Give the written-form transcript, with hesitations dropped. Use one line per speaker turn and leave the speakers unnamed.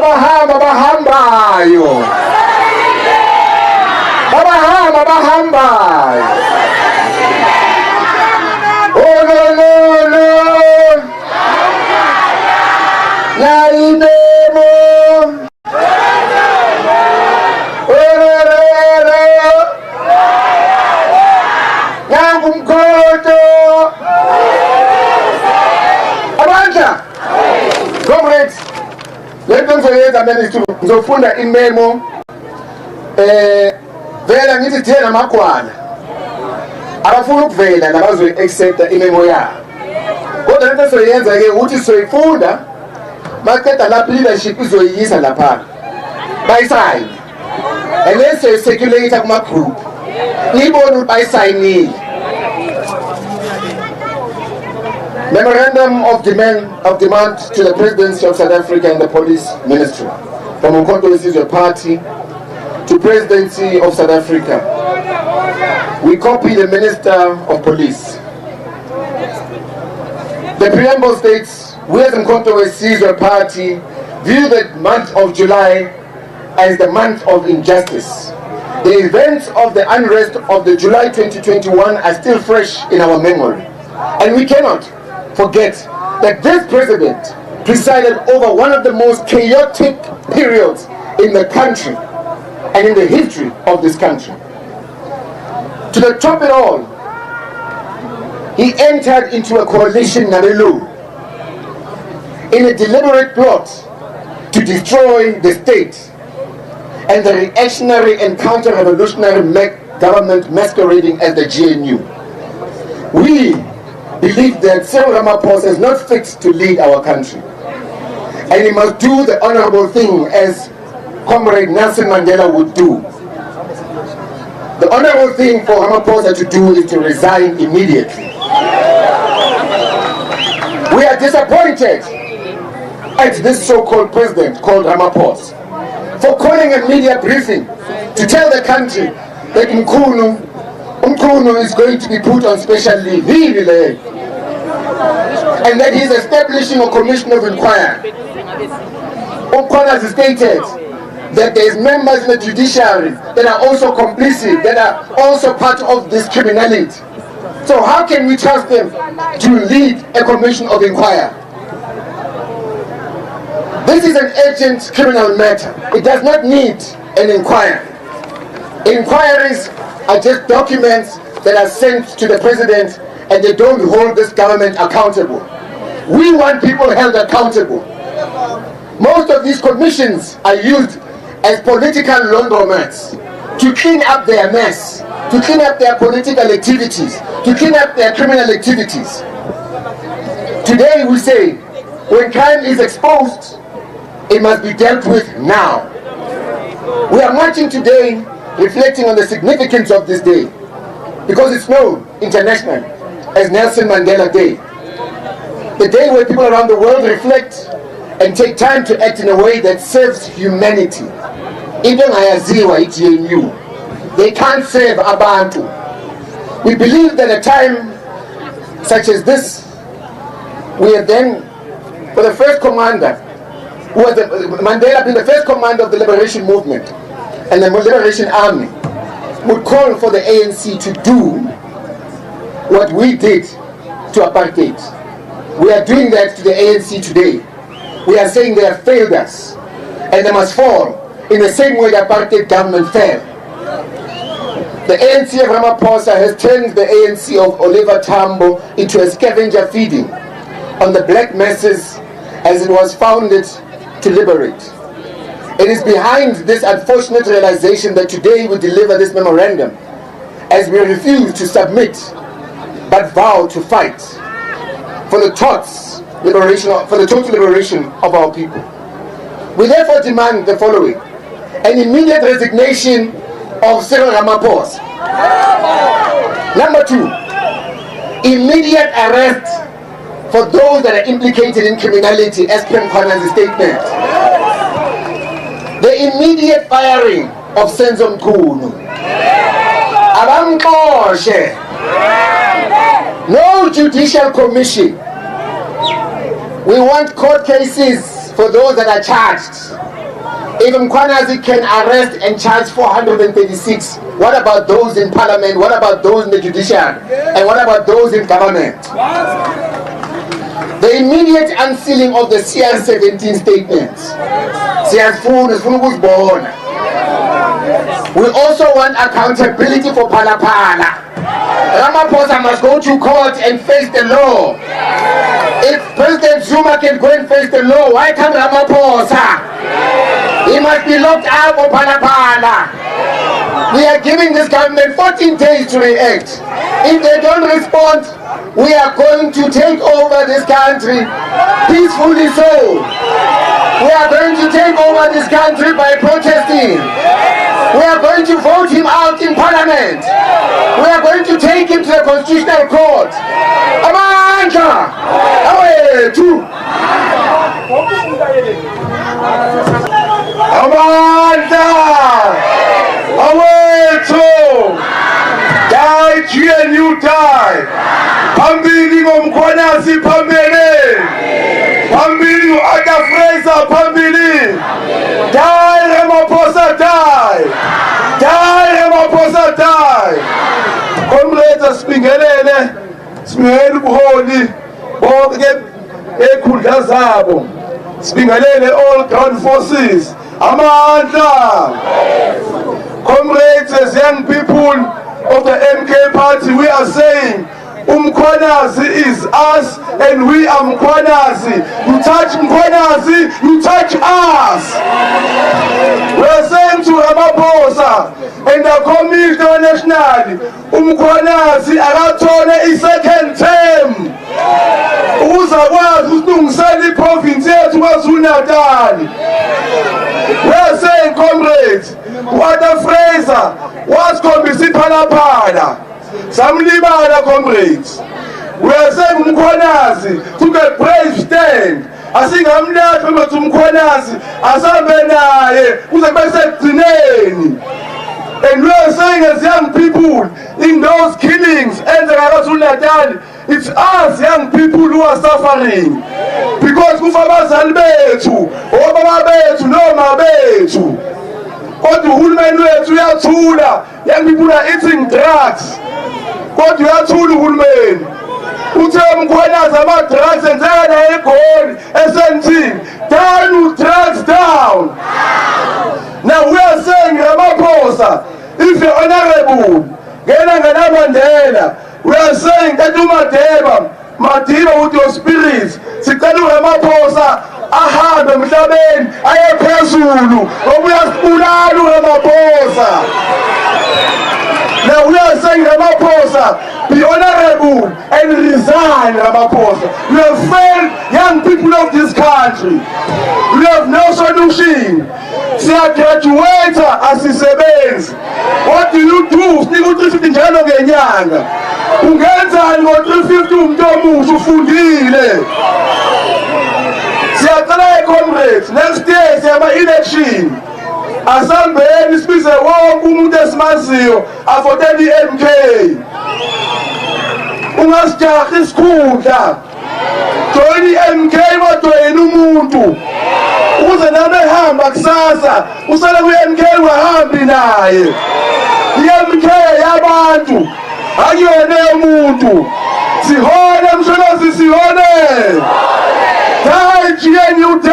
bahambayo, bahambayo. Oh no no no, naibemo, nangumkoto. Abandla, comrades, let them say that many to ngizofunda imemo vela ngithi thina magwana abafuna ukuvela nabazo accept imemo yabo, kodwa lento soyenza ke ukuthi soyifunda maqeda lapha leadership izoyisa lapha bayisayine and then circulate kuma group ibona bayisayinile. Memorandum of demand to the Presidency of South Africa and the Police Ministry from Umkhonto weSizwe Party to Presidency of South Africa. We copy the Minister of Police. The preamble states, we as Umkhonto weSizwe Party view the month of July as the month of injustice. The events of the unrest of the July 2021 are still fresh in our memory, and we cannot forget that this president presided over one of the most chaotic periods in the country and in the history of this country. To the top of it all, he entered into a coalition Nabelu in a deliberate plot to destroy the state and the reactionary and counter-revolutionary government masquerading as the GNU. We believe that Cyril Ramaphosa is not fit to lead our country, and he must do the honorable thing as Comrade Nelson Mandela would do. The honorable thing for Ramaphosa to do is to resign immediately. We are disappointed at this so-called president called Ramaphosa for calling a media briefing to tell the country that Umkhulu is going to be put on special leave, and that he is establishing a commission of inquiry. Umkhulu has stated that there is members in the judiciary that are also complicit, that are also part of this criminality. So how can we trust them to lead a commission of inquiry? This is an urgent criminal matter. It does not need an inquiry. Inquiries are just documents that are sent to the president, and they don't hold this government accountable. We want people held accountable. Most of these commissions are used as political laundromats to clean up their mess, to clean up their political activities, to clean up their criminal activities. Today we say, when crime is exposed, it must be dealt with now. We are marching today reflecting on the significance of this day, because it's known internationally as Nelson Mandela Day. The day where people around the world reflect and take time to act in a way that serves humanity. Even ayaziwa iGNU, they can't save abantu. We believe that a time such as this, we have then, for the first commander, who was Mandela being the first commander of the liberation movement and the liberation army, would call for the ANC to do what we did to apartheid. We are doing that to the ANC today. We are saying they have failed us, and they must fall in the same way the apartheid government fell. The ANC of Ramaphosa has turned the ANC of Oliver Tambo into a scavenger feeding on the black masses as it was founded to liberate. It is behind this unfortunate realization that today we deliver this memorandum, as we refuse to submit but vow to fight for the total liberation of our people. We therefore demand the following: an immediate resignation of Cyril Ramaphosa. Number 2, immediate arrest for those that are implicated in criminality, as per Mkhwana's statement. The immediate firing of Senzo Mchunu. Abamxoshe. No judicial commission. We want court cases for those that are charged. If Mkhwanazi can arrest and charge 436, what about those in parliament? What about those in the judiciary? And what about those in government? The immediate unsealing of the CR17 statements. We also want accountability for Phala. Ramaphosa must go to court and face the law. If President Zuma can go and face the law, why can't Ramaphosa? He must be locked up for Phala. We are giving this government 14 days to react. If they don't respond, we are going to take over this country peacefully so. We are going to take over this country by protesting. We are going to vote him out in parliament. We are going to take him to the constitutional court. Amandla! Awethu! Amandla! Awethu! Die, GNU die! Phambili ngomkhwanazi phambili! Phambili u-Arthur Fraser phambili! Die, Ramaphosa die! Die, Ramaphosa die! Comrades, sibingelele ubuholi bonke ekhundla zabo. Sibingelele all ground forces. Amandla! Comrades, as young people of the MK party, we are saying Mkhwanazi is us and we are Mkhwanazi. You touch Mkhwanazi, you touch us. We are saying to Ramaphosa and the Commissioner National, Mkhwanazi akathole i-second term. Uzakwazi ukulungisela iprovince yethu KwaZulu-Natal. We are saying, comrades, Arthur Fraser wasikhombisa iPhalaphala. Samlibala, comrades. We are saying Mkhwanazi took a brave stand. Asingamlahle ukuthi Mkhwanazi asambe naye kuze kube sekugcineni. And we are saying as young people in those killings enzeka KwaZulu-Natal, it's us young people who are suffering. Because kufa abazali bethu, obaba bethu noma bethu. Kodwa uhulumeni wethu uyathula. Young people are eating drugs. Kodwa uyathula uhulumeni. Uthe Mkhwanazi ama-drugs enzeka naye eGoli esentini. Down drugs down. Now we are saying Ramaphosa, if you're honorable, Ngena Mandela, we are saying that Madiba with your spirits. Sicela uRamaphosa ahambe emhlabeni aye phezulu ngoba uyasibulala uRamaphosa. Now we are saying Ramaphosa, be honorable and resign, Ramaphosa. You have failed young people of this country. You have no solution. Siyagraduate asisebenzi. What do you do? Sinika u-350 njalo ngenyanga. Ungenzani ngo-350 umuntu omusha ufundile? Siyacela comrades, next year siyama-election. Asambeni sibize wonke umuntu esimaziyo avotele i-MK. Ungasijaha isikhundla. Join i-MK kodwa yena umuntu. Ukuze nami ehamba kusasa, usale kwi-MK wahambi naye. I-MK yabantu, akuyona yomuntu. Sihole Msholozi, sihole. Die, GNU die.